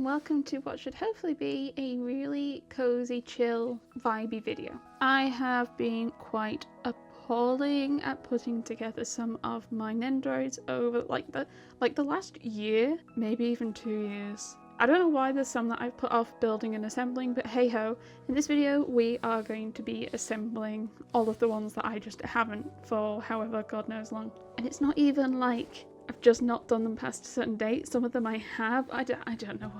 and welcome to what should hopefully be a really cozy, chill, vibey video. I have been quite appalling at putting together some of my Nendoroids over the last year, maybe even 2 years. I don't know why there's some that I've put off building and assembling, but hey ho, in this video we are going to be assembling all of the ones that I just haven't for however god knows long. And it's not even like I've just not done them past a certain date. Some of them I have. I don't know.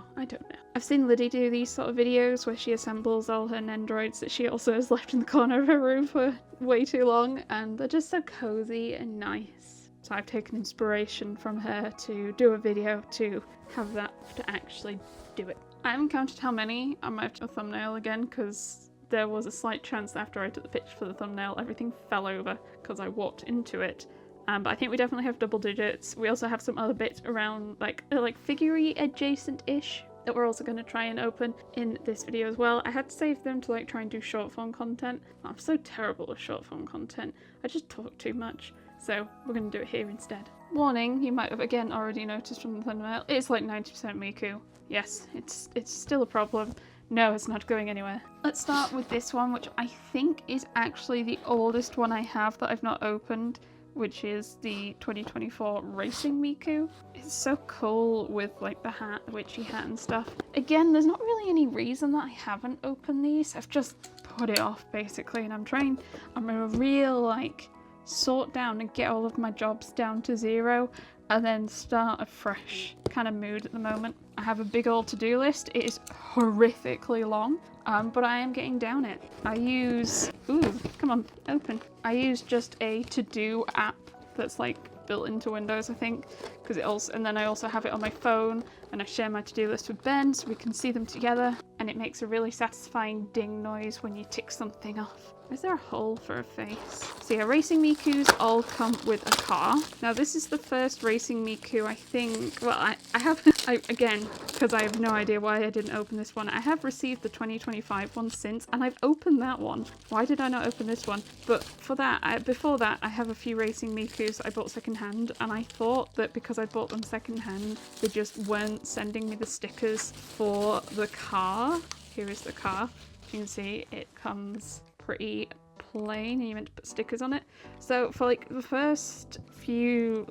I've seen Liddy do these sort of videos where she assembles all her Nendoroids that she also has left in the corner of her room for way too long, and they're just so cozy and nice. So I've taken inspiration from her to do a video to have that to actually do it. I haven't counted how many. I might have to do a thumbnail again because there was a slight chance that after I took the picture for the thumbnail everything fell over because I walked into it. But I think we definitely have double digits. We also have some other bits around like figure-y adjacent-ish that we're also going to try and open in this video as well. I had to save them to try and do short form content. I'm so terrible with short form content. I just talk too much. So we're going to do it here instead. Warning, you might have again already noticed from the thumbnail, it's like 90% Miku. Yes, it's still a problem. No, it's not going anywhere. Let's start with this one, which I think is actually the oldest one I have that I've not opened, which is the 2024 Racing Miku. It's so cool with the hat, the witchy hat and stuff. Again, there's not really any reason that I haven't opened these. I've just put it off basically, and I'm in a real sort down and get all of my jobs down to zero and then start a fresh kind of mood at the moment. I have a big old to-do list. It is horrifically long, but I am getting down it. I use, come on, open. I use just a to-do app that's built into Windows, I think, because it also, and then I also have it on my phone, and I share my to-do list with Ben so we can see them together, and it makes a really satisfying ding noise when you tick something off. Is there a hole for a face? So yeah, Racing Mikus all come with a car. Now this is the first Racing Miku, I think. Well, I again, because I have no idea why I didn't open this one. I have received the 2025 one since, and I've opened that one. Why did I not open this one? But for that, before that, I have a few Racing Mikus that I bought secondhand, and I thought that because I bought them secondhand, they just weren't sending me the stickers for the car. Here is the car. You can see it comes pretty plain and you meant to put stickers on it. So for the first few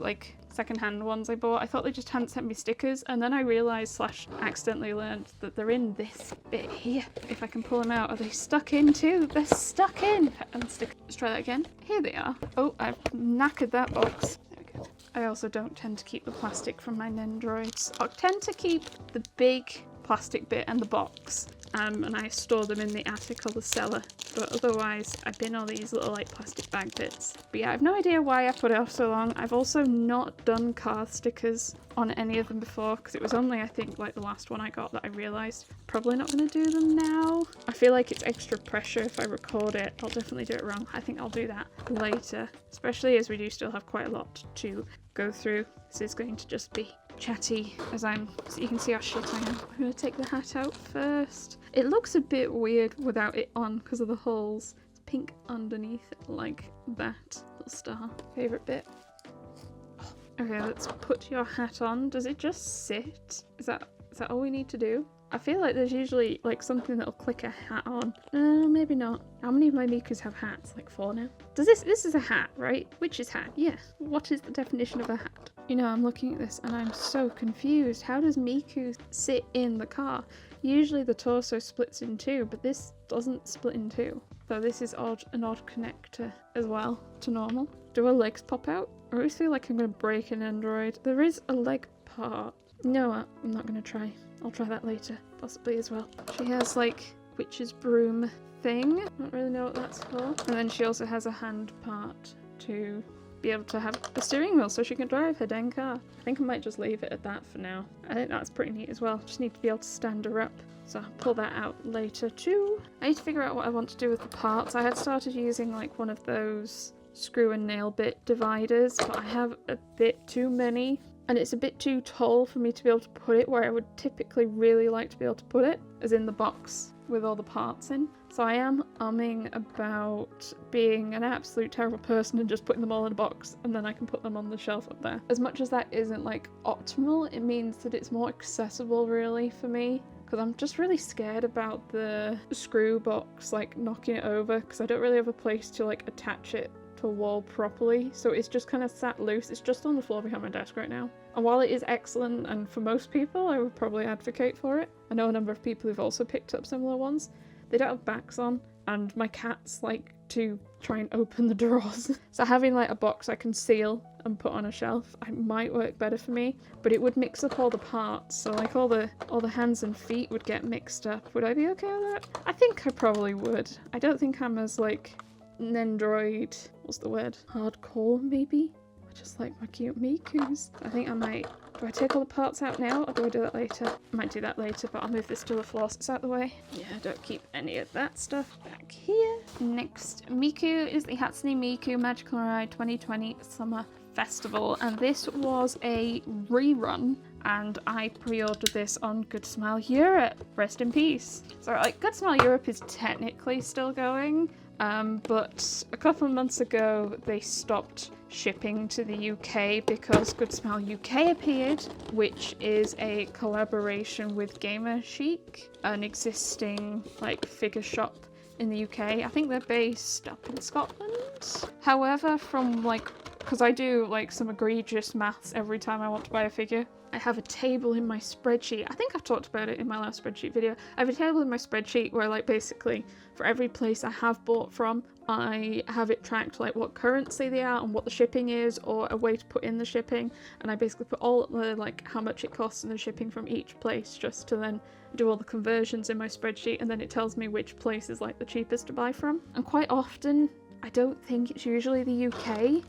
secondhand ones I bought, I thought they just hadn't sent me stickers, and then I realised / accidentally learned that they're in this bit here. If I can pull them out, are they stuck in too? They're stuck in! Let's try that again. Here they are. Oh, I've knackered that box. There we go. I also don't tend to keep the plastic from my Nendoroids. I tend to keep the big plastic bit and the box. And I store them in the attic or the cellar, but otherwise I bin all these little plastic bag bits. But yeah, I have no idea why I put it off so long. I've also not done car stickers on any of them before, because it was only I think the last one I got that I realised probably not going to do them now. I feel like it's extra pressure if I record it. I'll definitely do it wrong. I think I'll do that later, especially as we do still have quite a lot to go through. This is going to just be chatty as so you can see how shit I am. I'm going to take the hat out first. It looks a bit weird without it on because of the holes. It's pink underneath like that little star. Favourite bit. Okay, let's put your hat on. Does it just sit? Is that all we need to do? I feel like there's usually something that'll click a hat on. Maybe not. How many of my Mikus have hats? 4 now. This is a hat, right? Witch's hat, yeah. What is the definition of a hat? You know, I'm looking at this and I'm so confused. How does Miku sit in the car? Usually the torso splits in two, but this doesn't split in two. So this is an odd connector as well to normal. Do her legs pop out? I always feel like I'm going to break an Nendoroid. There is a leg part. No, I'm not going to try. I'll try that later, possibly as well. She has witch's broom thing. I don't really know what that's for. And then she also has a hand part to be able to have a steering wheel so she can drive her dang car. I think I might just leave it at that for now. I think that's pretty neat as well. Just need to be able to stand her up. So I'll pull that out later too. I need to figure out what I want to do with the parts. I had started using one of those screw and nail bit dividers, but I have a bit too many. And it's a bit too tall for me to be able to put it where I would typically really like to be able to put it, as in the box with all the parts in. So I am umming about being an absolute terrible person and just putting them all in a box and then I can put them on the shelf up there. As much as that isn't like optimal, it means that it's more accessible really for me. Because I'm just really scared about the screw box like knocking it over because I don't really have a place to like attach it to a wall properly, so it's just kind of sat loose. It's just on the floor behind my desk right now, and while it is excellent and for most people I would probably advocate for it, I know a number of people who've also picked up similar ones. They don't have backs on and my cats like to try and open the drawers. So having like a box I can seal and put on a shelf, it might work better for me, but it would mix up all the parts, so like all the hands and feet would get mixed up. Would I be okay with that? I think I probably would. I don't think I'm as like Nendoroid, what's the word? Hardcore maybe? I just like my cute Mikus. I think I might. Do I take all the parts out now or do I do that later? I might do that later, but I'll move this to the floor so it's out of the way. Yeah, don't keep any of that stuff back here. Next Miku is the Hatsune Miku Magical Miku 2020 Summer Festival, and this was a rerun, and I pre-ordered this on Good Smile Europe. Rest in peace. So like Good Smile Europe is technically still going, but a couple of months ago they stopped shipping to the UK because Good Smile UK appeared, which is a collaboration with Gamer Chic, an existing like figure shop in the UK. I think they're based up in Scotland. However, from like, because I do like some egregious maths every time I want to buy a figure, I have a table in my spreadsheet. I think I've talked about it in my last spreadsheet video. I have a table in my spreadsheet where like basically for every place I have bought from, I have it tracked like what currency they are and what the shipping is, or a way to put in the shipping, and I basically put all the like how much it costs and the shipping from each place just to then do all the conversions in my spreadsheet, and then it tells me which place is like the cheapest to buy from. And quite often I don't think it's usually the UK.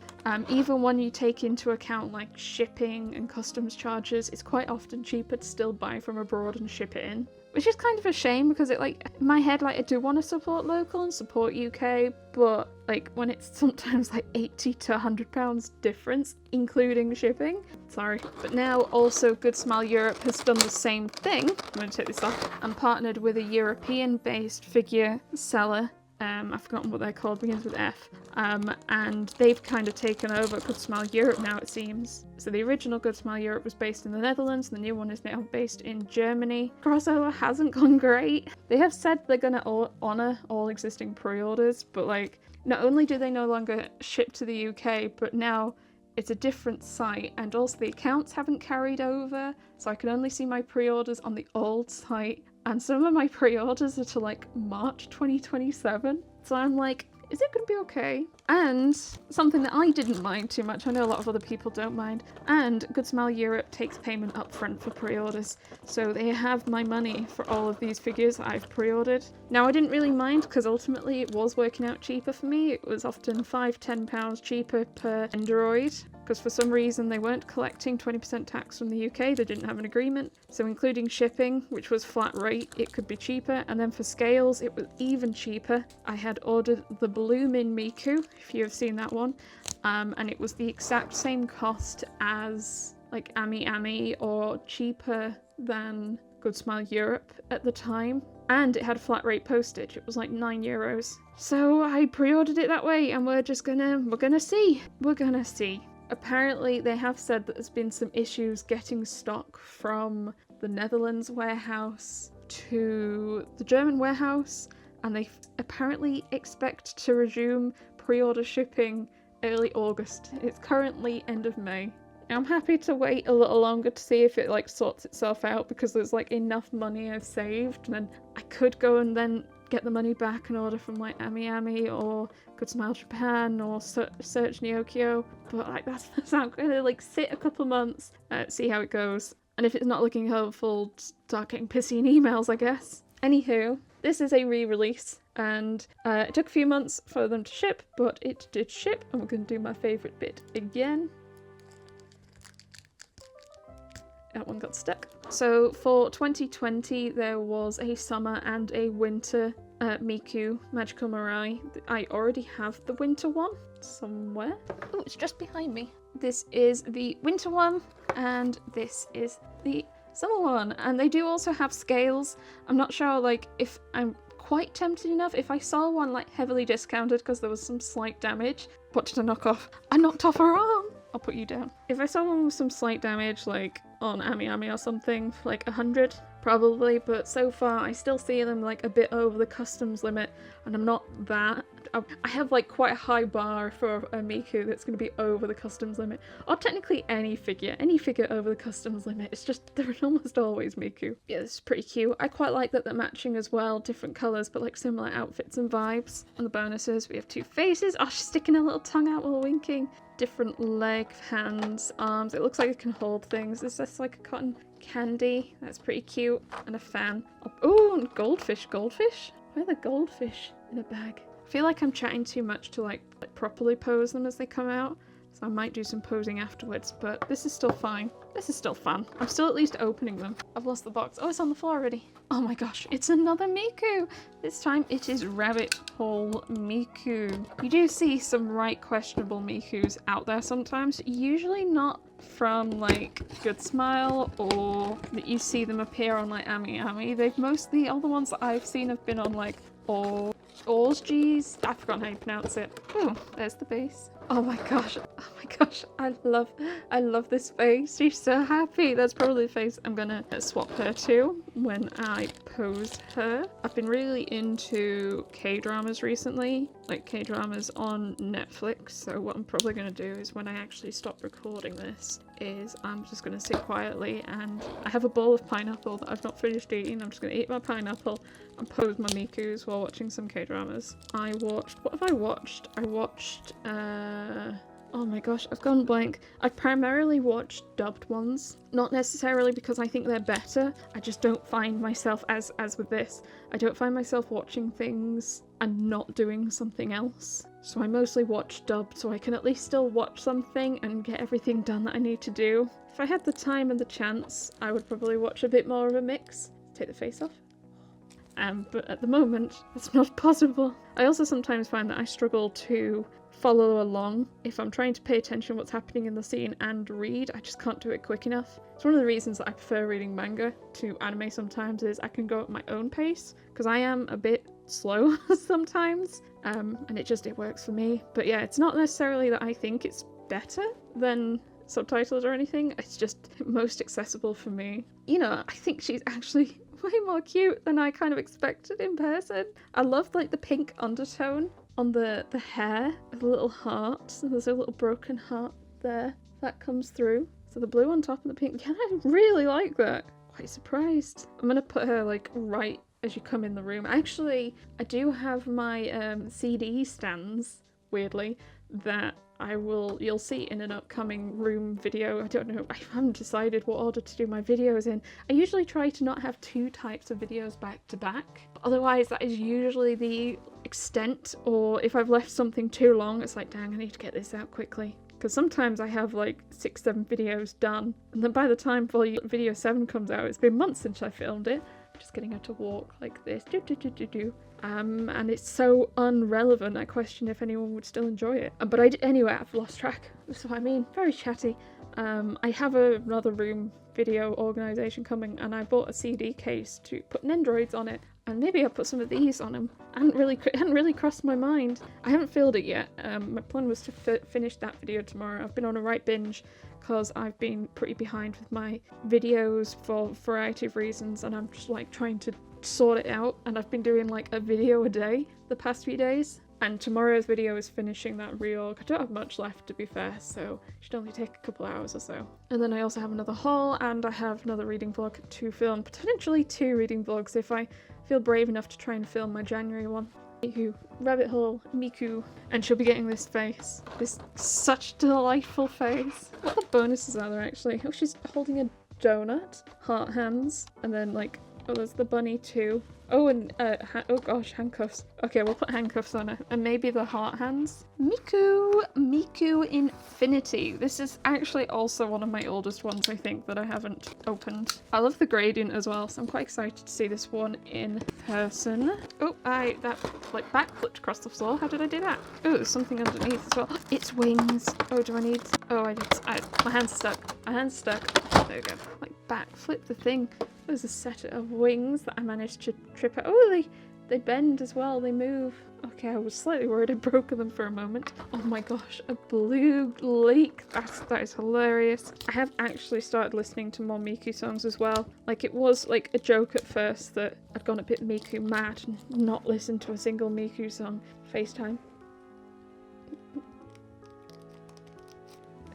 Even when you take into account like shipping and customs charges, it's quite often cheaper to still buy from abroad and ship it in. Which is kind of a shame because it like, in my head, like I do want to support local and support UK, but like when it's sometimes like 80 to £100 difference, including shipping, sorry. But now also Good Smile Europe has done the same thing. I'm going to take this off. And partnered with a European-based figure seller. I've forgotten what they're called, begins with F. And they've kind of taken over Good Smile Europe now, it seems. So the original Good Smile Europe was based in the Netherlands, and the new one is now based in Germany. Crossover hasn't gone great. They have said they're going to honour all existing pre-orders, but like, not only do they no longer ship to the UK, but now it's a different site, and also the accounts haven't carried over, so I can only see my pre-orders on the old site. And some of my pre-orders are to like March 2027. So I'm like, is it going to be okay? And something that I didn't mind too much, I know a lot of other people don't mind, and Good Smile Europe takes payment up front for pre-orders. So they have my money for all of these figures I've pre-ordered. Now I didn't really mind because ultimately it was working out cheaper for me. It was often £5–10 cheaper per Nendoroid. Because for some reason they weren't collecting 20% tax from the UK, they didn't have an agreement. So including shipping, which was flat rate, it could be cheaper. And then for scales, it was even cheaper. I had ordered the Bloomin' Miku, if you have seen that one. And it was the exact same cost as like Ami or cheaper than Good Smile Europe at the time. And it had flat rate postage. It was like €9. So I pre-ordered it that way, and we're gonna see. We're gonna see. Apparently they have said that there's been some issues getting stock from the Netherlands warehouse to the German warehouse, and they apparently expect to resume pre-order shipping early August. It's currently end of May. I'm happy to wait a little longer to see if it like sorts itself out, because there's like enough money I've saved, and then I could go and then get the money back and order from like Ami or Good Smile Japan or Search Neokyo, but like that's not gonna like sit a couple months, see how it goes, and if it's not looking hopeful, start getting pissy in emails, I guess. Anywho, this is a re-release, and it took a few months for them to ship, but it did ship, and we're gonna do my favourite bit again. That one got stuck. So for 2020 there was a summer and a winter Miku Magical Miku. I already have the winter one somewhere. Oh, it's just behind me. This is the winter one, and this is the summer one. And they do also have scales. I'm not sure like if I'm quite tempted enough. If I saw one like heavily discounted because there was some slight damage. What did I knock off? I knocked off her arm! I'll put you down. If I saw one with some slight damage, like on Ami or something, for like 100, probably, but so far I still see them like a bit over the customs limit, and I'm not that. I have like quite a high bar for a Miku that's going to be over the customs limit, or technically any figure over the customs limit. It's just they're almost always Miku. Yeah, this is pretty cute. I quite like that they're matching as well, different colours but like similar outfits and vibes. And the bonuses, we have two faces. Oh, she's sticking her little tongue out while winking. Different leg, hands, arms. It looks like it can hold things. Is this like a cotton candy? That's pretty cute. And a fan. Oh, and goldfish. Goldfish? Why are the goldfish in a bag? I feel like I'm chatting too much to like properly pose them as they come out. So I might do some posing afterwards, but this is still fine. This is still fun. I'm still at least opening them. I've lost the box. Oh, it's on the floor already. Oh my gosh, it's another Miku. This time it is Rabbit Hole Miku. You do see some right questionable Mikus out there sometimes. Usually not from like Good Smile or that you see them appear on like Ami. They've mostly, all the ones that I've seen have been on like Orsg's. I've forgotten how you pronounce it. Oh, there's the base. Oh my gosh, I love this face. She's so happy. That's probably the face I'm gonna swap her to when I pose her. I've been really into K-dramas recently, like K-dramas on Netflix, so what I'm probably gonna do is when I actually stop recording this is I'm just gonna sit quietly, and I have a bowl of pineapple that I've not finished eating. I'm just gonna eat my pineapple and pose my Mikus while watching some K-dramas. What have I watched? I watched oh my gosh, I've gone blank. I primarily watched dubbed ones. Not necessarily because I think they're better. I just don't find myself, as with this, I don't find myself watching things and not doing something else. So I mostly watch dubbed so I can at least still watch something and get everything done that I need to do. If I had the time and the chance, I would probably watch a bit more of a mix. Take the face off. But at the moment, it's not possible. I also sometimes find that I struggle to follow along if I'm trying to pay attention to what's happening in the scene and read. I just can't do it quick enough. It's one of the reasons that I prefer reading manga to anime sometimes, is I can go at my own pace because I am a bit slow sometimes, and it works for me. But yeah, it's not necessarily that I think it's better than subtitles or anything, it's just most accessible for me. You know, I think she's actually way more cute than I kind of expected in person. I love like the pink undertone on the hair, the little heart. So there's a little broken heart there that comes through. So the blue on top and the pink. Yeah, I really like that. Quite surprised. I'm gonna put her like right as you come in the room. Actually, I do have my CD stands, weirdly, that you'll see in an upcoming room video. I don't know, I haven't decided what order to do my videos in. I usually try to not have two types of videos back to back. Otherwise, that is usually the extent, or if I've left something too long, it's like, dang, I need to get this out quickly. Because sometimes I have like 6-7 videos done, and then by the time video 7 comes out, it's been months since I filmed it. Just getting her to walk like this. And it's so unrelevant, I question if anyone would still enjoy it. But anyway, I've lost track. That's what I mean. Very chatty. I have another room video organisation coming, and I bought a CD case to put Nendoroids on it. And maybe I'll put some of these on them. Hadn't really crossed my mind. I haven't filled it yet. My plan was to finish that video tomorrow. I've been on a right binge because I've been pretty behind with my videos for a variety of reasons, and I'm just like trying to sort it out, and I've been doing like a video a day the past few days, and tomorrow's video is finishing that reorg. I don't have much left, to be fair, so it should only take a couple hours or so. And then I also have another haul, and I have another reading vlog to film, potentially 2 reading vlogs if I feel brave enough to try and film my January one. Miku, Rabbit Hole Miku, and she'll be getting this face. This such delightful face. What the bonuses are there actually? Oh, she's holding a donut, heart hands, and then like, oh, there's the bunny too. Oh, and oh gosh, handcuffs. Okay, we'll put handcuffs on her, and maybe the heart hands. Miku Infinity. This is actually also one of my oldest ones, I think, that I haven't opened. I love the gradient as well, so I'm quite excited to see this one in person. Oh, that like back flipped across the floor. How did I do that? Oh, there's something underneath as well. It's wings. Oh, do I need? Oh, my hand's stuck. My hand's stuck. There we go. Like backflip the thing. There's a set of wings that I managed to trip out. Oh, they bend as well, they move. Okay, I was slightly worried I'd broken them for a moment. Oh my gosh, a blue lake. That is hilarious. I have actually started listening to more Miku songs as well. Like, it was like a joke at first that I'd gone a bit Miku mad and not listened to a single Miku song. FaceTime. There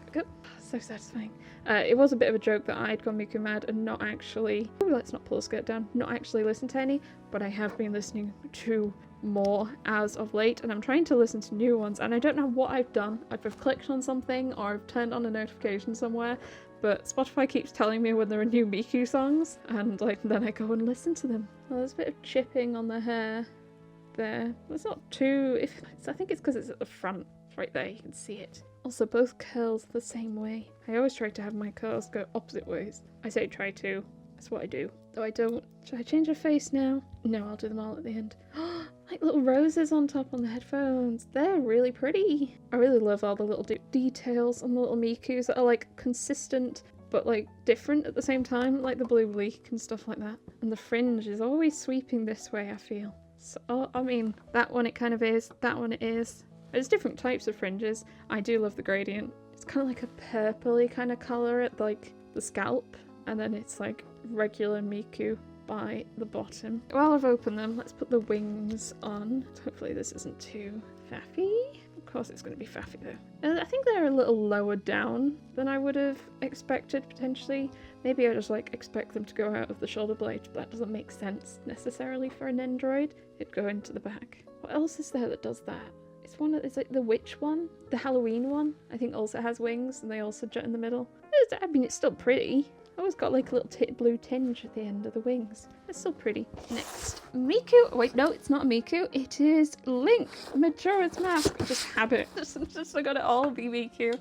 we go. So satisfying. It was a bit of a joke that I'd gone Miku mad and not actually, let's not pull the skirt down, not actually listen to any, but I have been listening to more as of late, and I'm trying to listen to new ones, and I don't know what I've done. I've clicked on something or I've turned on a notification somewhere, but Spotify keeps telling me when there are new Miku songs, and like then I go and listen to them. Well, there's a bit of chipping on the hair there. It's not too, I think it's because it's at the front. It's right there, you can see it. Also, both curls the same way. I always try to have my curls go opposite ways. I say try to. That's what I do. Though I don't. Should I change her face now? No, I'll do them all at the end. Like little roses on top on the headphones. They're really pretty. I really love all the little details on the little Mikus that are like consistent but like different at the same time. Like the blue leak and stuff like that. And the fringe is always sweeping this way, I feel. So, I mean, that one it kind of is. That one it is. There's different types of fringes. I do love the gradient. It's kind of like a purpley kind of colour at like the scalp, and then it's like regular Miku by the bottom. While I've opened them, let's put the wings on. Hopefully this isn't too faffy. Of course it's going to be faffy though. I think they're a little lower down than I would have expected potentially. Maybe I just like expect them to go out of the shoulder blade, but that doesn't make sense necessarily for a Nendoroid. It'd go into the back. What else is there that does that? It's like the witch one, the Halloween one, I think also has wings and they also jut in the middle. I mean, it's still pretty. Always got like a little blue tinge at the end of the wings. It's still pretty. Next, Miku. Wait, no, it's not Miku. It is Link, Majora's Mask. Just habit. Just I got it all be Miku.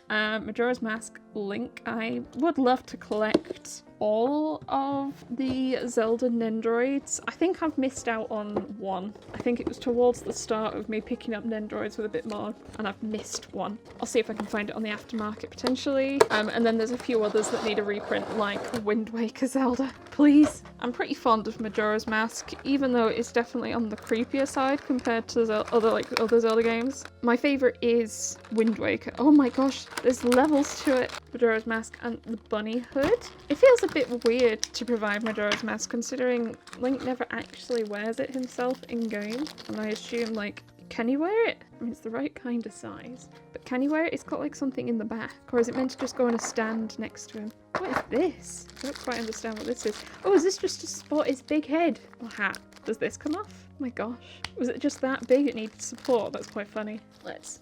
Majora's Mask, Link. I would love to collect all of the Zelda Nendoroids. I think I've missed out on one. I think it was towards the start of me picking up Nendoroids with a bit more, and I've missed one. I'll see if I can find it on the aftermarket potentially. And then there's a few others that need a reprint, like Wind Waker Zelda. Please. I'm pretty fond of Majora's Mask, even though it's definitely on the creepier side compared to other Zelda games. My favourite is Wind Waker. Oh my gosh, there's levels to it. Majora's Mask and the bunny hood. It feels a bit weird to provide Majora's Mask considering Link never actually wears it himself in game, and I assume like, can he wear it? I mean, it's the right kind of size, but can he wear it? It's got like something in the back, or is it meant to just go on a stand next to him? What is this? I don't quite understand what this is. Oh, is this just to support his big head or hat? Does this come off? Oh my gosh. Was it just that big it needed support? That's quite funny. Let's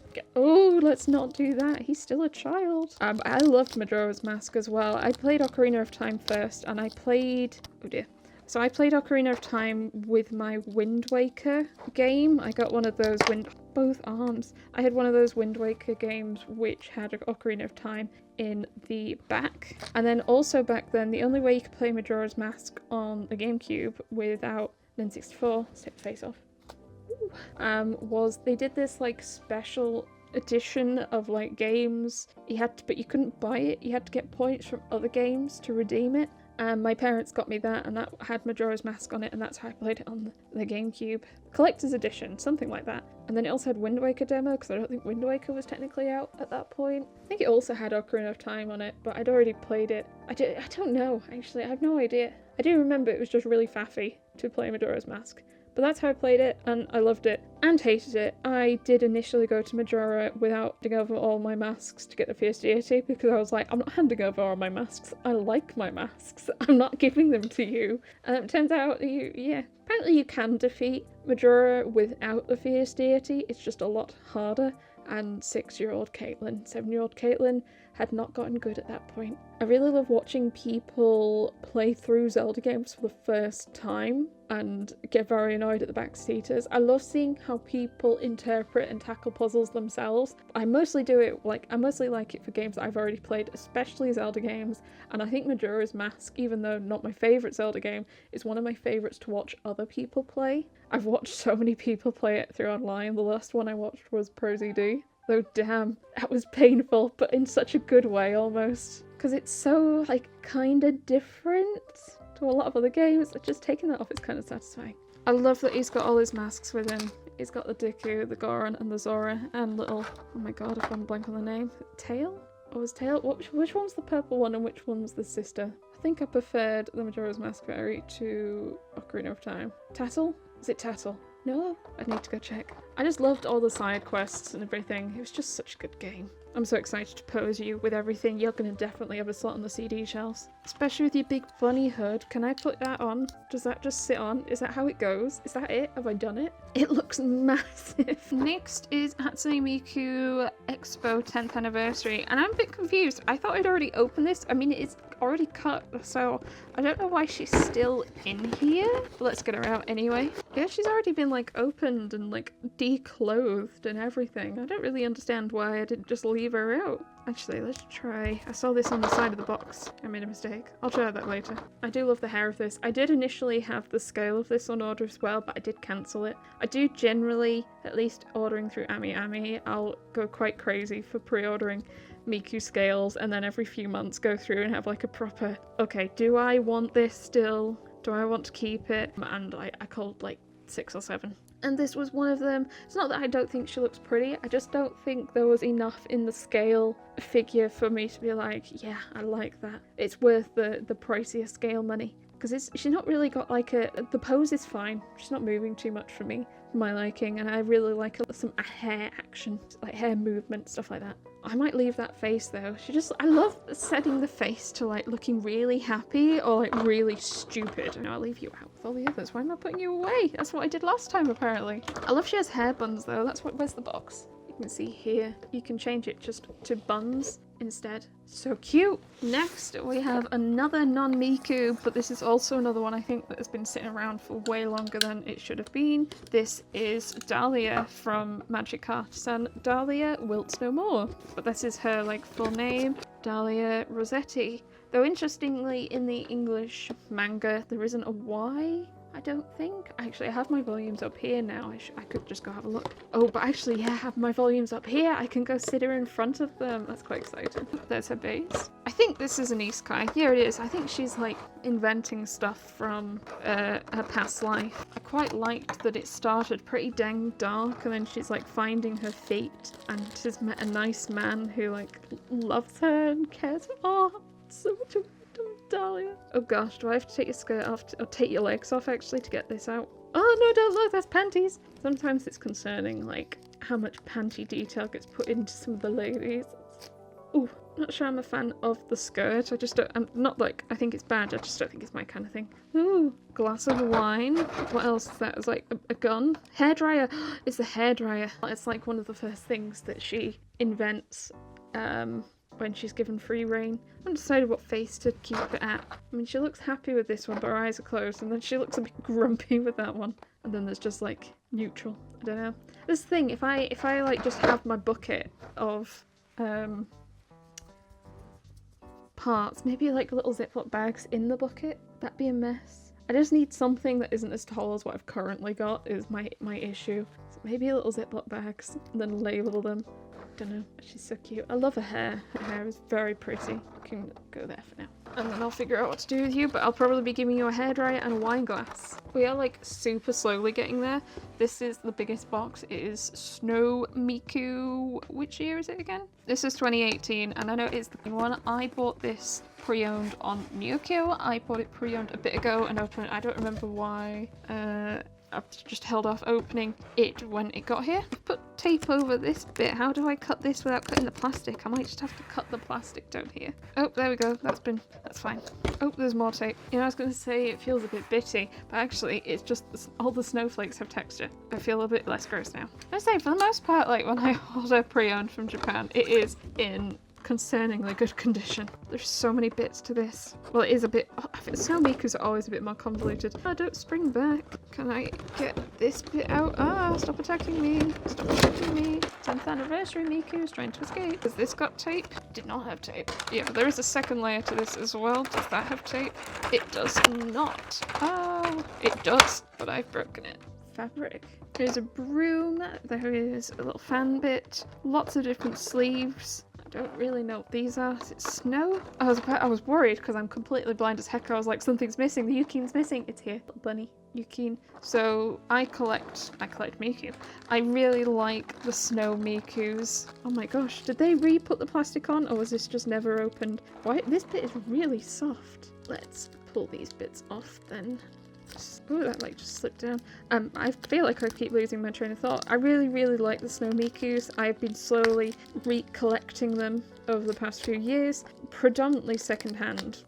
not do that. He's still a child. I loved Majora's Mask as well. I played Ocarina of Time first, and I played... oh dear. So I played Ocarina of Time with my Wind Waker game. I got one of those both arms. I had one of those Wind Waker games which had Ocarina of Time in the back. And then also back then, the only way you could play Majora's Mask on the GameCube without N64, let's take the face off, was they did this like special edition of like games. But you couldn't buy it. You had to get points from other games to redeem it. My parents got me that, and that had Majora's Mask on it, and that's how I played it on the GameCube. Collector's edition, something like that. And then it also had Wind Waker demo, because I don't think Wind Waker was technically out at that point. I think it also had Ocarina of Time on it, but I'd already played it. I don't know, actually, I have no idea. I do remember it was just really faffy to play Majora's Mask. But that's how I played it, and I loved it and hated it. I did initially go to Majora without handing over all my masks to get the Fierce Deity, because I was like, I'm not handing over all my masks. I like my masks. I'm not giving them to you. And it turns out, apparently you can defeat Majora without the Fierce Deity. It's just a lot harder. And 6-year-old Caitlin, 7-year-old Caitlin had not gotten good at that point. I really love watching people play through Zelda games for the first time and get very annoyed at the backseaters. I love seeing how people interpret and tackle puzzles themselves. I mostly like it for games that I've already played, especially Zelda games, and I think Majora's Mask, even though not my favourite Zelda game, is one of my favourites to watch other people play. I've watched so many people play it through online. The last one I watched was ProZD. Though damn, that was painful, but in such a good way almost. because it's so like kind of different to a lot of other games. Just taking that off is kind of satisfying. I love that he's got all his masks with him. He's got the Deku, the Goron, and the Zora, and little, oh my god, I've gone blank on the name. Tail? Or was Tail? Which one's the purple one and which one's the sister? I think I preferred the Majora's Mask Fairy to Ocarina of Time. Tattle? Is it Tattle? No? I need to go check. I just loved all the side quests and everything. It was just such a good game. I'm so excited to pose you with everything. You're going to definitely have a slot on the CD shelves. Especially with your big bunny hood. Can I put that on? Does that just sit on? Is that how it goes? Is that it? Have I done it? It looks massive. Next is Hatsune Miku Expo 10th anniversary. And I'm a bit confused. I thought I'd already opened this. I mean, it's already cut, so I don't know why she's still in here. But let's get her out anyway. Yeah, she's already been like opened and like declothed and everything. I don't really understand why I didn't just leave her out. Actually, let's try. I saw this on the side of the box. I made a mistake. I'll try that later. I do love the hair of this. I did initially have the scale of this on order as well, but I did cancel it. I do generally, at least ordering through Ami, I'll go quite crazy for pre-ordering Miku scales and then every few months go through and have like a proper, okay, do I want this still? Do I want to keep it? And I called like 6 or 7. And this was one of them. It's not that I don't think she looks pretty, I just don't think there was enough in the scale figure for me to be like, yeah, I like that. It's worth the pricier scale money. Because she's not really got like the pose is fine. She's not moving too much for me, for my liking, and I really like some hair action, like hair movement, stuff like that. I might leave that face though. I love setting the face to like looking really happy or like really stupid. And I'll leave you out with all the others. Why am I putting you away? That's what I did last time apparently. I love she has hair buns though. Where's the box? You can see here. You can change it just to buns instead. So cute. Next we have another non-Miku, but this is also another one I think that has been sitting around for way longer than it should have been. This is Dahliya from Magical Miku, and Dahliya wilts no more. But this is her like full name, Dahliya Rossetti. Though interestingly in the English manga there isn't a Y. I don't think. Actually, I have my volumes up here now. I could just go have a look. Oh, but actually, yeah, I have my volumes up here. I can go sit her in front of them. That's quite exciting. There's her base. I think this is an isekai. Here it is. I think she's like inventing stuff from her past life. I quite liked that it started pretty dang dark and then she's like finding her fate and she's met a nice man who like loves her and cares for her. Oh, so much of Dahliya. Oh gosh, do I have to take your skirt off or take your legs off actually to get this out? Oh no, don't look, that's panties. Sometimes it's concerning like how much panty detail gets put into some of the ladies. Ooh, not sure I'm a fan of the skirt. I'm not like, I think it's bad, I just don't think it's my kind of thing. Ooh, glass of wine. What else is that? It's like a gun? Hairdryer. It's a hairdryer. It's like one of the first things that she invents when she's given free reign. I haven't decided what face to keep it at. I mean, she looks happy with this one, but her eyes are closed, and then she looks a bit grumpy with that one. And then there's just like neutral. I don't know. This thing, if I like just have my bucket of parts, maybe like little Ziploc bags in the bucket, that'd be a mess. I just need something that isn't as tall as what I've currently got is my issue. So maybe little Ziploc bags, and then label them. Don't know, she's so cute. I love her hair. Her hair is very pretty. I can go there for now. And then I'll figure out what to do with you, but I'll probably be giving you a hairdryer and a wine glass. We are like super slowly getting there. This is the biggest box. It is Snow Miku. Which year is it again? This is 2018, and I know it's the big one. I bought this pre-owned on Miku. I bought it pre-owned a bit ago and opened it. I don't remember why. I've just held off opening it when it got here. I've put tape over this bit. How do I cut this without cutting the plastic? I might just have to cut the plastic down here. Oh, there we go. That's fine. Oh, there's more tape. You know, I was going to say it feels a bit bitty, but actually it's just all the snowflakes have texture. I feel a bit less gross now. I say, for the most part, like when I order pre-owned from Japan, it is in concerningly good condition. There's so many bits to this. Well, it is a bit. Snow Miku's are always a bit more convoluted. Oh, don't spring back. Can I get this bit out? Ah, stop attacking me. Stop attacking me. 10th anniversary Miku is trying to escape. Has this got tape? Did not have tape. Yeah, there is a second layer to this as well. Does that have tape? It does not. Oh, it does, but I've broken it. Fabric. There's a broom. There is a little fan bit. Lots of different sleeves. don't really know what these are. Is it Snow? I was worried because I'm completely blind as heck. I was like, something's missing. The Yukiin's missing. It's here, little bunny. Yukiin. So I collect Miku. I really like the Snow Mikus. Oh my gosh, did they re-put the plastic on, or was this just never opened? Why, this bit is really soft. Let's pull these bits off then. Oh, that like just slipped down. I feel like I keep losing my train of thought. I really like the Snow Mikus. I've been slowly recollecting them over the past few years, predominantly secondhand.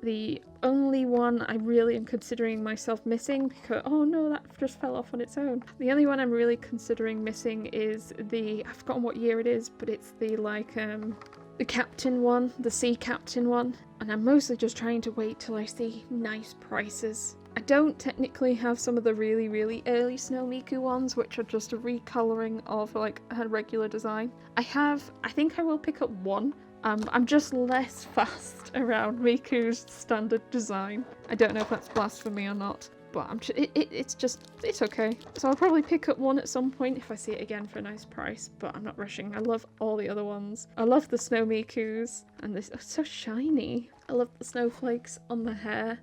The only one I really am considering myself missing, because oh no, that just fell off on its own. The only one I'm really considering missing is I've forgotten what year it is, but it's the like the captain one, the sea captain one. And I'm mostly just trying to wait till I see nice prices. I don't technically have some of the really early Snow Miku ones, which are just a recoloring of like a regular design. I think I will pick up one. I'm just less fast around Miku's standard design. I don't know if that's blasphemy or not, but it's okay. So I'll probably pick up one at some point if I see it again for a nice price, but I'm not rushing. I love all the other ones. I love the Snow Mikus, and this is so shiny. I love the snowflakes on the hair.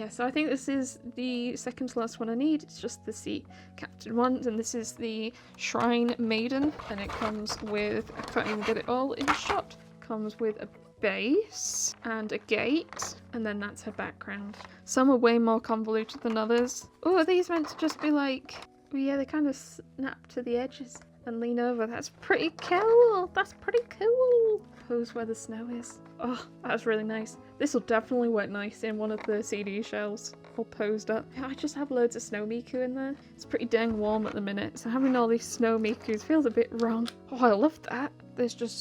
So I think this is the second to last one I need. It's just the Sea Captain one, and this is the Shrine Maiden, and it comes with, I can't even get it all in shot. Comes with a base and a gate, and then that's her background. Some are way more convoluted than others. Oh, are these meant to just be like, oh yeah, they kind of snap to the edges and lean over. That's pretty cool. That's pretty cool. Pose where the snow is. Oh, that's really nice. This will definitely work nice in one of the CD shelves, all posed up. Yeah, I just have loads of Snow Miku in there. It's pretty dang warm at the minute, so having all these Snow Mikus feels a bit wrong. Oh, I love that.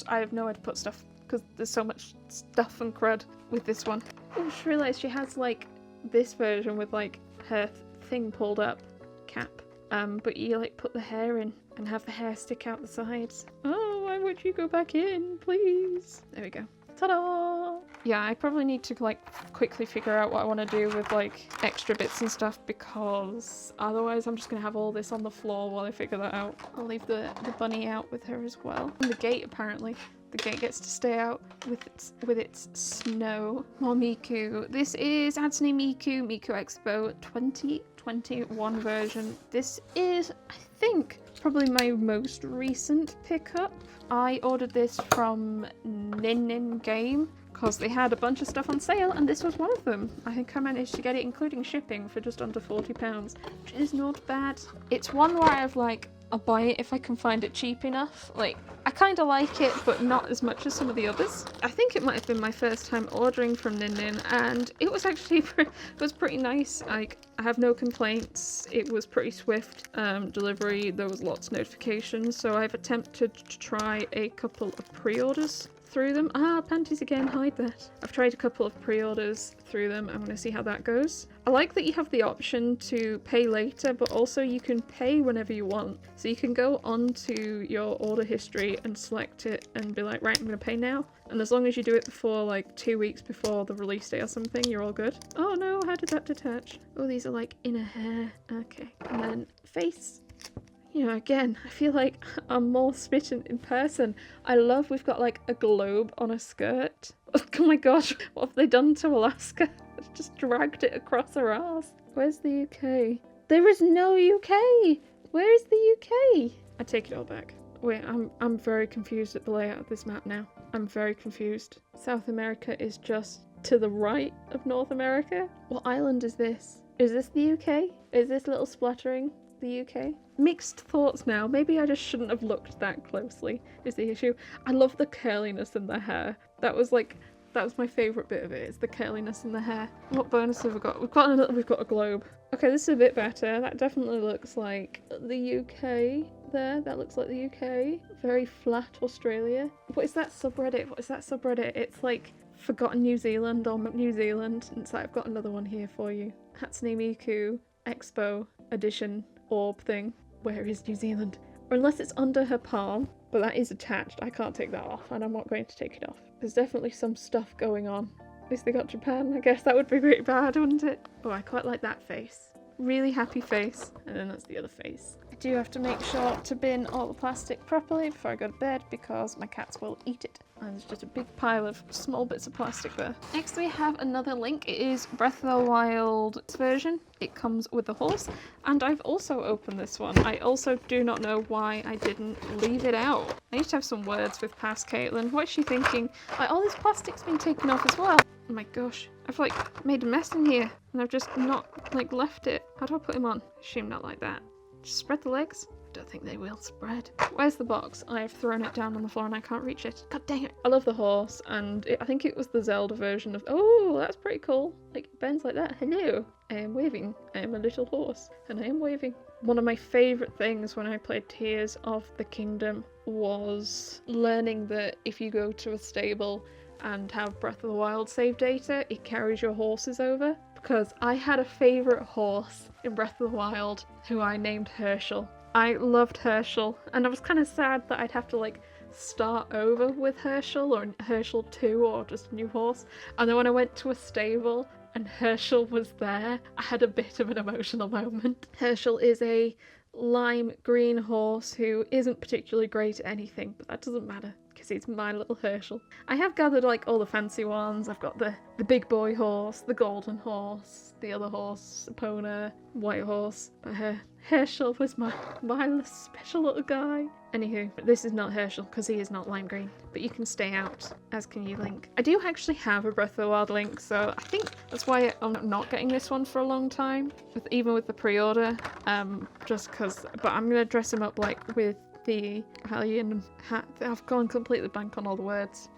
I have nowhere to put stuff, because there's so much stuff and crud with this one. I just realised she has like this version with like her thing pulled up cap, but you like put the hair in and have the hair stick out the sides. Oh, why would you go back in, please? There we go. Ta-da! Yeah, I probably need to like quickly figure out what I want to do with like extra bits and stuff, because otherwise I'm just gonna have all this on the floor while I figure that out. I'll leave the bunny out with her as well. And the gate, apparently. The gate gets to stay out with its snow. More Miku. This is hatsune Miku, Miku Expo 2021 version. This is, I think, probably my most recent pickup. I ordered this from Nin Game because they had a bunch of stuff on sale, and this was one of them. I think I managed to get it including shipping for just under £40, which is not bad. It's one where I've like, I'll buy it if I can find it cheap enough. Like, I kind of like it, but not as much as some of the others. I think it might have been my first time ordering from Nin, and it was actually pretty nice. Like, I have no complaints. It was pretty swift delivery. There was lots of notifications, so I've attempted to try a couple of pre-orders through them. Ah, panties again, hide that. I've tried a couple of pre-orders through them. I'm going to see how that goes. I like that you have the option to pay later, but also you can pay whenever you want. So you can go onto your order history and select it and be like, right, I'm going to pay now. And as long as you do it before like 2 weeks before the release day or something, you're all good. Oh no, how did that detach? Oh, these are like inner hair. Okay. And then face. You know, again, I feel like I'm more smitten in person. I love we've got like a globe on a skirt. Oh my gosh, what have they done to Alaska? Just dragged it across her ass. Where's the UK? There is no UK! Where is the UK? I take it all back. Wait, I'm very confused at the layout of this map now. I'm very confused. South America is just to the right of North America? What island is this? Is this the UK? Is this little spluttering the UK? Mixed thoughts now. Maybe I just shouldn't have looked that closely, is the issue. I love the curliness in the hair. That was my favourite bit of it, is the curliness in the hair. What bonus have we got? We've got a globe. Okay, this is a bit better. That definitely looks like the UK there. That looks like the UK. Very flat Australia. What is that subreddit? It's like Forgotten New Zealand or New Zealand. And so I've got another one here for you. Hatsune Miku Expo edition orb thing. Where is New Zealand? Or unless it's under her palm, but that is attached. I can't take that off, and I'm not going to take it off. There's definitely some stuff going on. At least they got Japan. I guess that would be pretty bad, wouldn't it? Oh, I quite like that face. really happy face, and then that's the other face. I do have to make sure to bin all the plastic properly before I go to bed because my cats will eat it. And there's just a big pile of small bits of plastic there. Next we have another link. It is Breath of the Wild version. It comes with the horse, and I've also opened this one. I also do not know why I didn't leave it out. I need to have some words with past Caitlin. What is she thinking? Like, all this plastic's been taken off as well. Oh my gosh, I've like made a mess in here and I've just not like left it. How do I put him on? Assume not like that. Just spread the legs. Don't think they will spread. Where's the box? I have thrown it down on the floor and I can't reach it. God dang it. I love the horse, and I think it was the Zelda version of, oh, that's pretty cool. Like, it bends like that. Hello. I am waving. I am a little horse and I am waving. One of my favourite things when I played Tears of the Kingdom was learning that if you go to a stable and have Breath of the Wild save data, it carries your horses over. Because I had a favourite horse in Breath of the Wild who I named Herschel. I loved Herschel, and I was kind of sad that I'd have to like start over with Herschel or Herschel 2 or just a new horse. And then when I went to a stable and Herschel was there, I had a bit of an emotional moment. Herschel is a lime green horse who isn't particularly great at anything, but that doesn't matter because he's my little Herschel. I have gathered like all the fancy ones. I've got the big boy horse, the golden horse, the other horse, Epona, white horse, but Herschel was my special little guy. Anywho, this is not Herschel because he is not lime green, but you can stay out, as can you, Link. I do actually have a Breath of the Wild Link, so I think that's why I'm not getting this one for a long time, even with the pre-order, just because, but I'm going to dress him up like with the Italian hat. I've gone completely blank on all the words.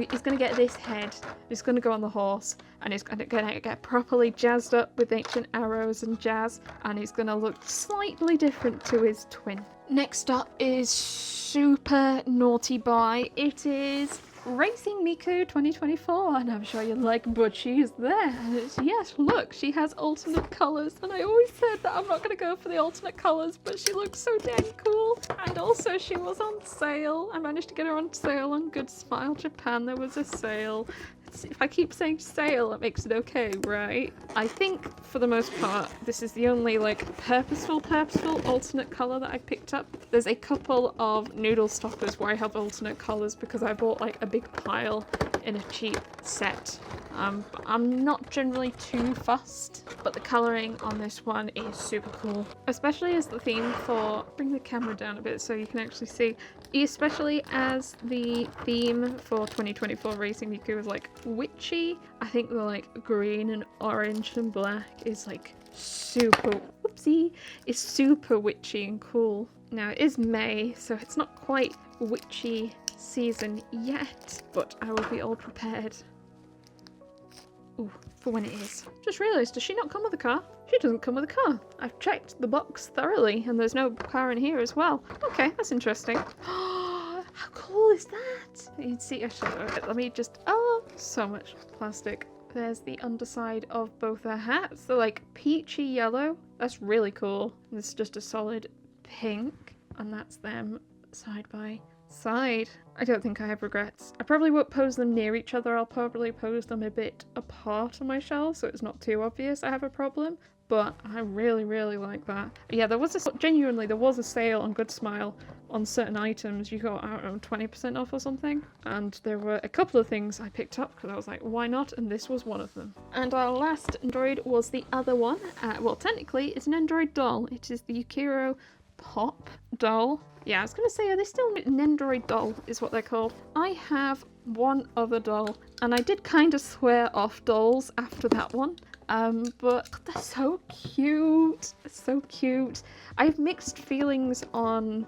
He's going to get this head, he's going to go on the horse, and he's going to get properly jazzed up with ancient arrows and jazz, and he's going to look slightly different to his twin. Next up is super naughty boy. It is Racing Miku 2024, and I'm sure you like, but she's there. And yes, look, she has alternate colours, and I always said that I'm not going to go for the alternate colours, but she looks so dang cool. And also she was on sale. I managed to get her on sale on Good Smile Japan. There was a sale. If I keep saying sale, it makes it okay, right? I think for the most part, this is the only like purposeful alternate colour that I picked up. There's a couple of noodle stoppers where I have alternate colours because I bought like a big pile in a cheap set. I'm not generally too fussed, but the colouring on this one is super cool. Especially as the theme for, bring the camera down a bit so you can actually see, especially as the theme for 2024 Racing Miku is like witchy. I think the like green and orange and black is like super, whoopsie, is super witchy and cool. Now it is May, so it's not quite witchy season yet, but I will be all prepared. Ooh, for when it is. Just realised, does she not come with a car? She doesn't come with a car. I've checked the box thoroughly and there's no car in here as well. Okay, that's interesting. How cool is that? You can see, actually, let me just, oh, so much plastic. There's the underside of both her hats. They're like peachy yellow. That's really cool. This is just a solid pink, and that's them side by side. I don't think I have regrets. I probably won't pose them near each other. I'll probably pose them a bit apart on my shelf so it's not too obvious I have a problem, but I really like that. Yeah, there was a sale on Good Smile on certain items. You got, I don't know, 20% off or something, and there were a couple of things I picked up because I was like, why not? And this was one of them. And our last Nendoroid was the other one. Well, technically it's an Nendoroid doll. It is the Yukiro Pop doll. Yeah, I was going to say, are they still Nendoroid Doll is what they're called. I have one other doll, and I did kind of swear off dolls after that one, but they're so cute. So cute. I have mixed feelings on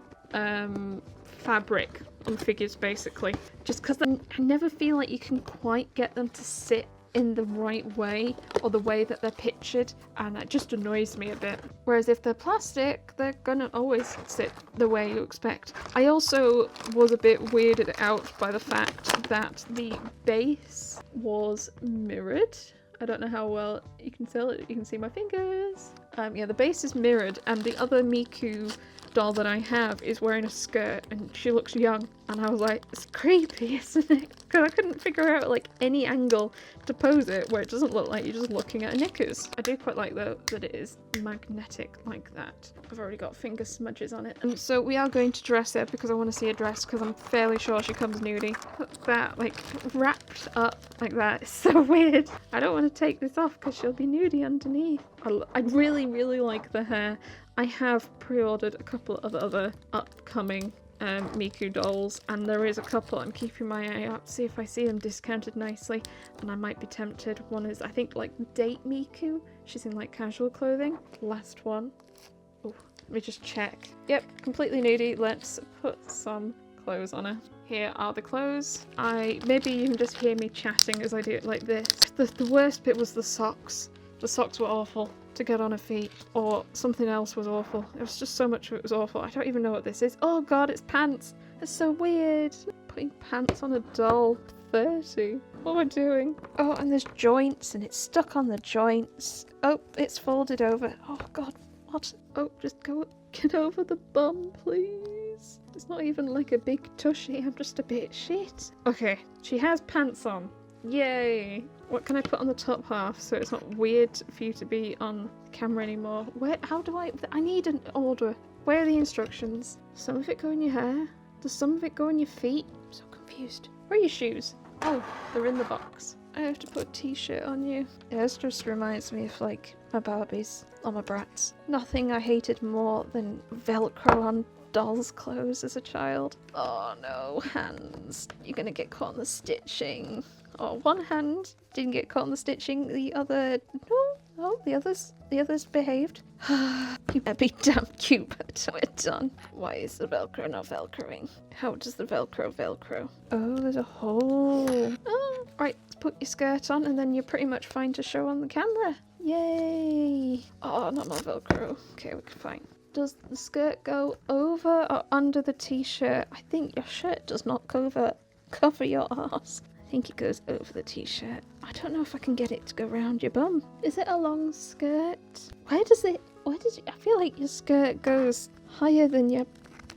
fabric on figures, basically, just because I never feel like you can quite get them to sit in the right way or the way that they're pictured, and that just annoys me a bit. Whereas if they're plastic, they're gonna always sit the way you expect. I also was a bit weirded out by the fact that the base was mirrored. I don't know how well You can tell it. You can see my fingers. Yeah, the base is mirrored, and the other Miku doll that I have is wearing a skirt, and she looks young. And I was like, it's creepy, isn't it? Because I couldn't figure out like any angle to pose it where it doesn't look like you're just looking at a knickers. I do quite like though that it is magnetic like that. I've already got finger smudges on it. And so we are going to dress her because I want to see her dress because I'm fairly sure she comes nudie. Put that like wrapped up like that. It's so weird. I don't want to take this off because she'll be nudie underneath. I really, really like the hair. I have pre-ordered a couple of other upcoming Miku dolls, and there is a couple I'm keeping my eye out to see if I see them discounted nicely, and I might be tempted. One is, I think, like Date Miku. She's in like casual clothing. Last one. Oh, let me just check. Yep, completely nudie. Let's put some clothes on her. Here are the clothes. Maybe you can just hear me chatting as I do it like this. The worst bit was the socks. The socks were awful to get on her feet, or something else was awful. It was just so much of it was awful. I don't even know what this is. Oh god, it's pants. It's so weird. Putting pants on a doll. 30. What am I doing? Oh, and there's joints and it's stuck on the joints. Oh, it's folded over. Oh god, what? Oh, just get over the bum, please. It's not even like a big tushy. I'm just a bit shit. Okay, she has pants on. Yay! What can I put on the top half so it's not weird for you to be on camera anymore? How do I need an order. Where are the instructions? Some of it go in your hair? Does some of it go in your feet? I'm so confused. Where are your shoes? Oh, they're in the box. I have to put a t-shirt on you. This just reminds me of like my Barbies or my brats. Nothing I hated more than Velcro on dolls' clothes as a child. Oh no, hands. You're gonna get caught in the stitching. Oh, one hand didn't get caught in the stitching, the other... No, the others behaved. You better be damn cute by the time we're done. Why is the Velcro not Velcroing? How does the Velcro? Oh, there's a hole. Oh, right, let's put your skirt on and then you're pretty much fine to show on the camera. Yay! Oh, not my Velcro. Okay, we're fine. Does the skirt go over or under the t-shirt? I think your shirt does not cover your arse. I think it goes over the t-shirt. I don't know if I can get it to go round your bum. Is it a long skirt? I feel like your skirt goes higher than your...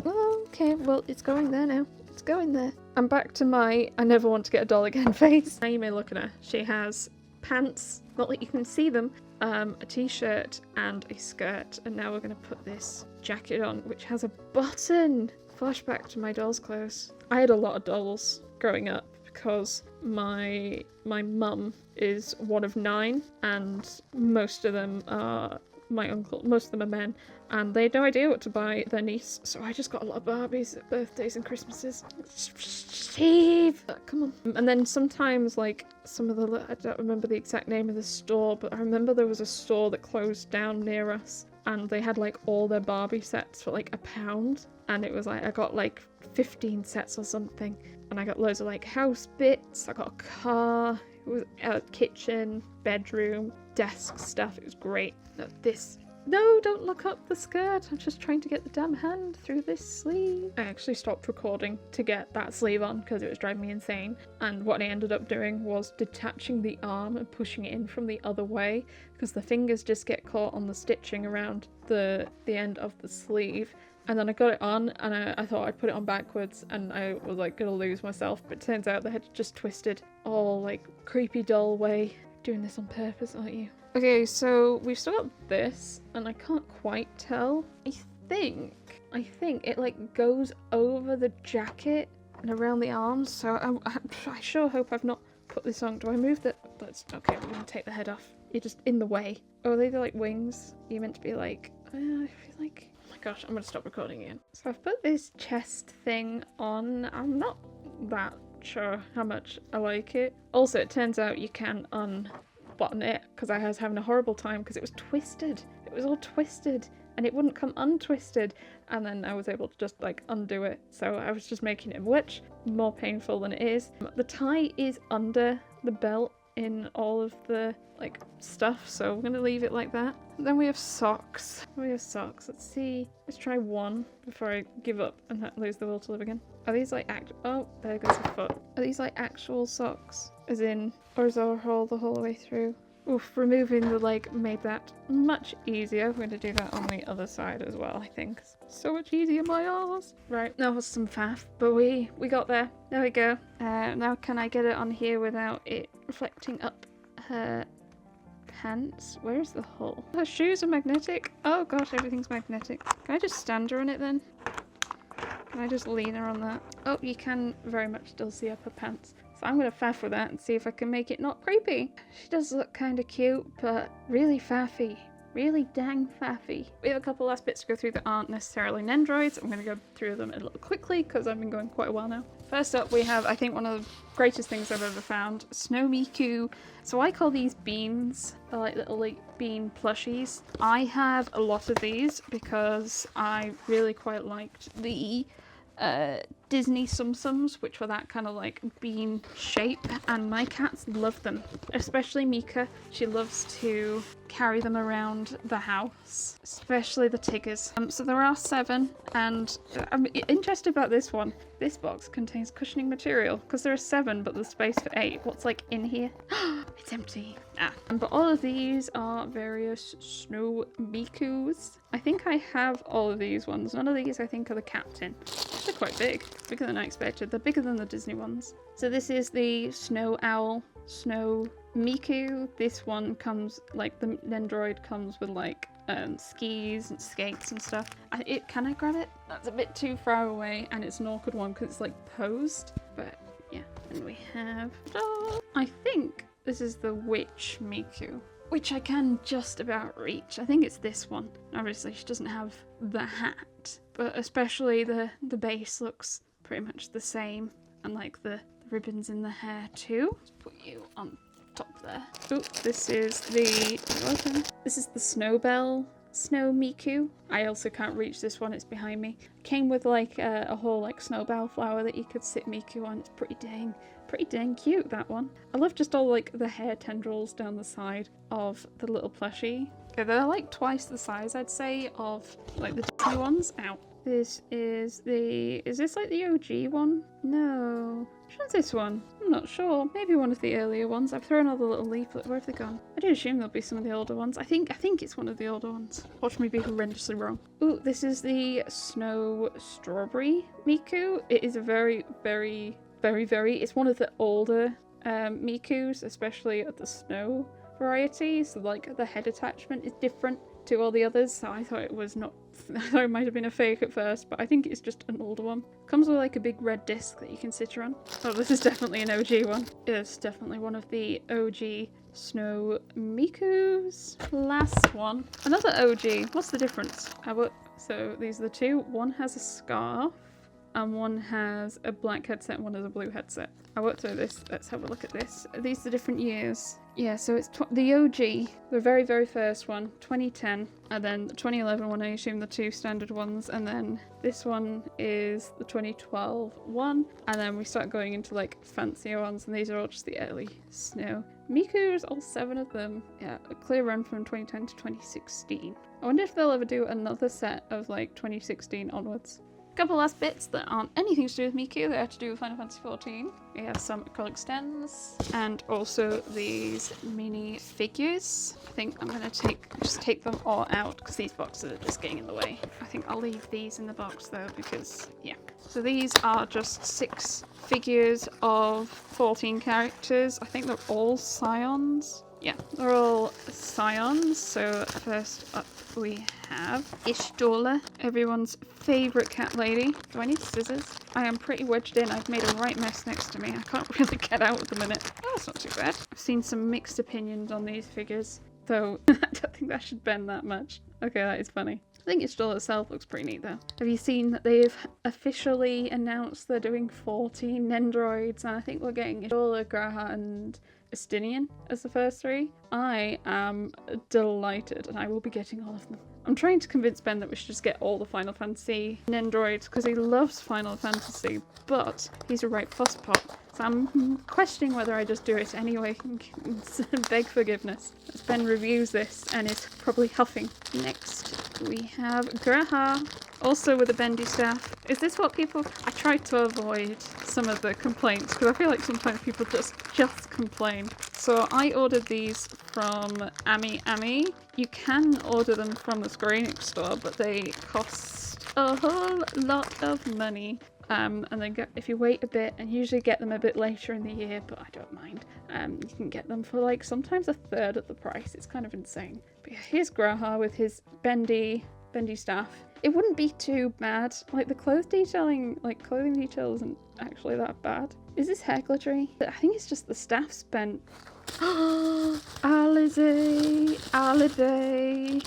Oh, okay, well, it's going there now. It's going there. I'm back to my I never want to get a doll again face. Now you may look at her. She has pants, not that you can see them, a t-shirt and a skirt. And now we're going to put this jacket on, which has a button. Flashback to my doll's clothes. I had a lot of dolls growing up, because my mum is one of 9 and most of them are my uncle, most of them are men, and they had no idea what to buy their niece, so I just got a lot of Barbies at birthdays and Christmases. Steve! Come on. And then sometimes like some of the, I don't remember the exact name of the store, but I remember there was a store that closed down near us and they had like all their Barbie sets for like £1, and it was like I got like 15 sets or something. And I got loads of like house bits, I got a car, it was a kitchen, bedroom, desk stuff, it was great. No, don't look up the skirt, I'm just trying to get the damn hand through this sleeve. I actually stopped recording to get that sleeve on because it was driving me insane. And what I ended up doing was detaching the arm and pushing it in from the other way because the fingers just get caught on the stitching around the end of the sleeve. And then I got it on and I thought I'd put it on backwards and I was like gonna lose myself, but it turns out they had just twisted all like creepy doll way. Doing this on purpose, aren't you? Okay, so we've still got this and I can't quite tell. I think it like goes over the jacket and around the arms, so I sure hope I've not put this on. Do I move the... Okay, we're gonna take the head off. You're just in the way. Oh, are they like wings? You're meant to be like... I feel like... Gosh, I'm gonna stop recording again. So I've put this chest thing on. I'm not that sure how much I like it. Also, it turns out you can unbutton it because I was having a horrible time because it was twisted. It was all twisted and it wouldn't come untwisted, and then I was able to just like undo it. So I was just making it much more painful than it is. The tie is under the belt in all of the like stuff, so I'm gonna leave it like that. Then we have socks. Let's see. Let's try one before I give up and lose the will to live again. Are these like oh, there goes a foot. Are these like actual socks? As in, or is there a hole the whole way through? Oof, removing the leg made that much easier. We're going to do that on the other side as well, I think. So much easier, my arse. Right, that was some faff, but we got there. There we go. Now can I get it on here without it reflecting up her pants? Where's the hole? Her shoes are magnetic. Oh gosh, everything's magnetic. Can I just stand her on it then? Can I just lean her on that? Oh, you can very much still see up her pants. So I'm going to faff with that and see if I can make it not creepy. She does look kind of cute, but really faffy. Really dang faffy. We have a couple last bits to go through that aren't necessarily Nendoroids. I'm going to go through them a little quickly because I've been going quite a while now. First up, we have, I think, one of the greatest things I've ever found, Snow Miku. So I call these beans. They're like little bean plushies. I have a lot of these because I really quite liked the Disney Tsum Tsums, which were that kind of like bean shape, and my cats love them, especially Mika. She loves to carry them around the house, especially the Tiggers. So there are 7, and I'm interested about this one. This box contains cushioning material because there are 7, but there's space for 8. What's like in here? It's empty. But all of these are various Snow Mikus. I think I have all of these ones. None of these I think are the Caketinz. They're quite big. Bigger than I expected. They're bigger than the Disney ones. So this is the Snow Owl Snow Miku. This one comes, like the Nendoroid comes with like skis and skates and stuff. Can I grab it? That's a bit too far away, and it's an awkward one because it's like posed. But yeah, and we have, I think this is the Witch Miku, which I can just about reach. I think it's this one. Obviously she doesn't have the hat, but especially the base looks pretty much the same, and like the ribbons in the hair too. Let's put you on top there. Oh, this is the Snowbell Snow Miku. I also can't reach this one, it's behind me. Came with like a whole like snowbell flower that you could sit Miku on. It's pretty dang cute, that one. I love just all like the hair tendrils down the side of the little plushie. Okay, they're like twice the size, I'd say, of like the Disney ones. Ow. This is this like the OG one? No. Which one's this one? I'm not sure. Maybe one of the earlier ones. I've thrown all the little leaflet. Where have they gone? I do assume there'll be some of the older ones. I think it's one of the older ones. Watch me be horrendously wrong. Ooh, this is the Snow Strawberry Miku. It is a very, it's one of the older Mikus, especially at the snow variety. So like the head attachment is different to all the others, so I thought it was not, I thought it might have been a fake at first, but I think it's just an older one. Comes with like a big red disc that you can sit her on. Oh, this is definitely an OG one. It's definitely one of the OG Snow Mikus. Last one. Another OG. What's the difference? So these are the two. One has a scarf and one has a black headset and one has a blue headset. I worked through this. Let's have a look at this. Are these the different years? Yeah, so it's the OG, the very, very first one, 2010, and then the 2011 one, I assume the 2 standard ones, and then this one is the 2012 one, and then we start going into like fancier ones, and these are all just the early Snow Mikus, all 7 of them. Yeah, a clear run from 2010 to 2016. I wonder if they'll ever do another set of like 2016 onwards. Couple last bits that aren't anything to do with Miku, they have to do with Final Fantasy XIV. We have some acrylic stems and also these mini figures. I think I'm gonna just take them all out because these boxes are just getting in the way. I think I'll leave these in the box though because, yeah. So these are just 6 figures of 14 characters. I think they're all scions. Yeah, they're all scions. So first up we have Ishtola, everyone's favourite cat lady. Do I need scissors? I am pretty wedged in. I've made a right mess next to me. I can't really get out at the minute. Oh, that's not too bad. I've seen some mixed opinions on these figures, though I don't think that should bend that much. Okay, that is funny. I think Ishtola itself looks pretty neat though. Have you seen that they've officially announced they're doing 14 Nendoroids, and I think we're getting Ishtola, Graha and Estinian as the first 3. I am delighted and I will be getting all of them. I'm trying to convince Ben that we should just get all the Final Fantasy Nendoroids because he loves Final Fantasy, but he's a right fusspot. So I'm questioning whether I just do it anyway and beg forgiveness. As Ben reviews this and is probably huffing. Next we have Graha, also with a bendy staff. Is this what people... I tried to avoid some of the complaints because I feel like sometimes people just complain. So I ordered these from Ami. You can order them from the Square Enix store, but they cost a whole lot of money. And then if you wait a bit, and usually get them a bit later in the year, but I don't mind. You can get them for like sometimes a third of the price. It's kind of insane. But yeah, here's Graha with his bendy staff. It wouldn't be too bad. Like the clothing detail isn't actually that bad. Is this hair glittery? I think it's just the staff spent. Alize.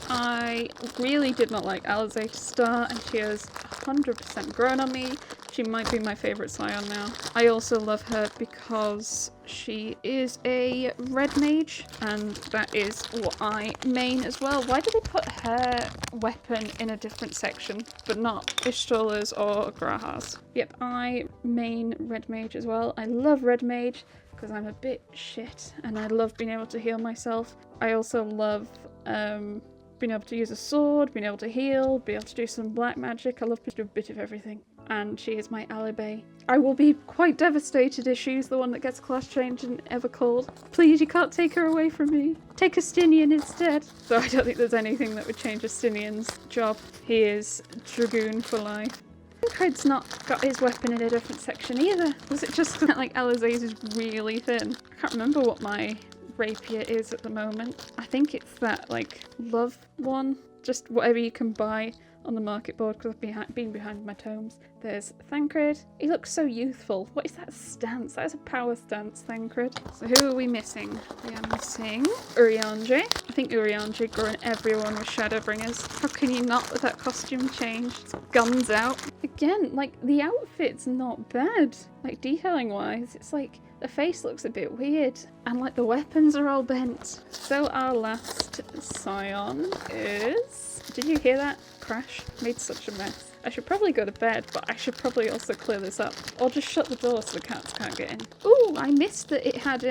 I really did not like Alize to start, and she has 100% grown on me. She might be my favourite Scion now. I also love her because she is a red mage, and that is what I main as well. Why do they put her weapon in a different section, but not Ishtola's or Graha's? Yep, I main red mage as well. I love red mage because I'm a bit shit, and I love being able to heal myself. I also love being able to use a sword, being able to heal, being able to do some black magic. I love to do a bit of everything. And she is my alibi. I will be quite devastated if she's the one that gets class changed and ever called. Please, you can't take her away from me. Take Astinian instead. So I don't think there's anything that would change Astinian's job. He is Dragoon for life. Tancred's not got his weapon in a different section either. Was it just that like Alize's is really thin? I can't remember what my rapier is at the moment. I think it's that like love one. Just whatever you can buy on the market board, because I've been behind my tomes. There's Thancred. He looks so youthful. What is that stance? That is a power stance, Thancred. So who are we missing? We are missing Urianger. I think Urianger grew in everyone with Shadowbringers. How can you not with that costume change? It's guns out. Again, like the outfit's not bad. Like detailing wise, it's like the face looks a bit weird, and like the weapons are all bent. So our last Scion is... Did you hear that crash? Made such a mess. I should probably go to bed, but I should probably also clear this up. Or just shut the door so the cats can't get in. Ooh, I missed that it had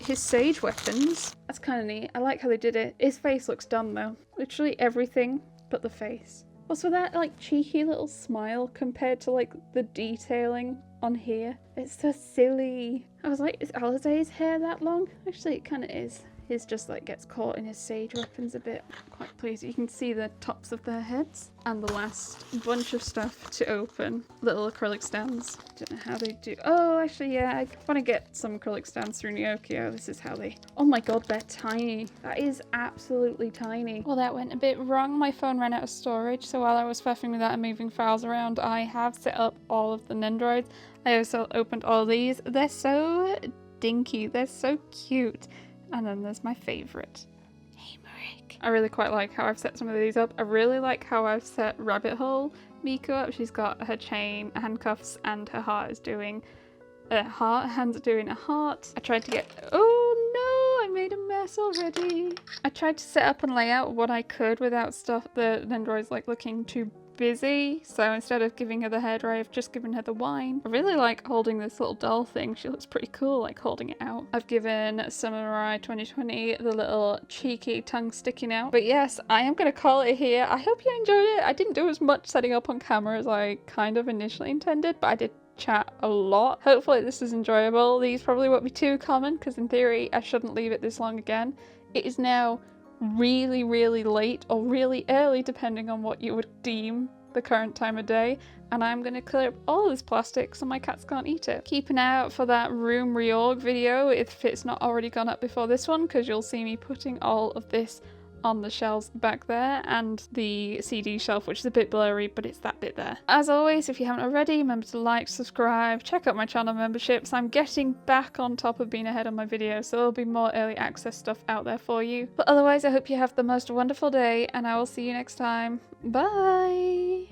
his sage weapons. That's kind of neat. I like how they did it. His face looks dumb though. Literally everything but the face. What's with that like cheeky little smile compared to like the detailing on here? It's so silly. I was like, is Alize's hair that long? Actually, it kind of is. His just like gets caught in his sage weapons a bit. I'm quite pleased. You can see the tops of their heads. And the last bunch of stuff to open. Little acrylic stands. Don't know how they do. Oh, actually, yeah. I want to get some acrylic stands through Neokio. This is how they... Oh my god, they're tiny. That is absolutely tiny. Well, that went a bit wrong. My phone ran out of storage. So while I was faffing with that and moving files around, I have set up all of the Nendoroids. I also opened all these. They're so dinky. They're so cute. And then there's my favourite. Hey, Marek. I really quite like how I've set some of these up. I really like how I've set Rabbit Hole Miku up. She's got her chain, handcuffs, and her heart is doing a heart. Hands are doing a heart. I tried to get... Oh no, I made a mess already. I tried to set up and lay out what I could without stuff. The Nendoroid's like looking too busy, so instead of giving her the hairdryer, I've just given her the wine. I really like holding this little doll thing. She looks pretty cool, like holding it out. I've given Samurai 2020 the little cheeky tongue sticking out. But yes, I am going to call it here. I hope you enjoyed it. I didn't do as much setting up on camera as I kind of initially intended, but I did chat a lot. Hopefully this is enjoyable. These probably won't be too common because in theory I shouldn't leave it this long again. It is now really late or really early depending on what you would deem the current time of day, and I'm going to clear up all of this plastic so my cats can't eat it. Keep an eye out for that room reorg video if it's not already gone up before this one, because you'll see me putting all of this on the shelves back there and the CD shelf, which is a bit blurry, but it's that bit there. As always, if you haven't already, remember to like, subscribe, check out my channel memberships. I'm getting back on top of being ahead on my videos, so there'll be more early access stuff out there for you. But otherwise, I hope you have the most wonderful day, and I will see you next time. Bye!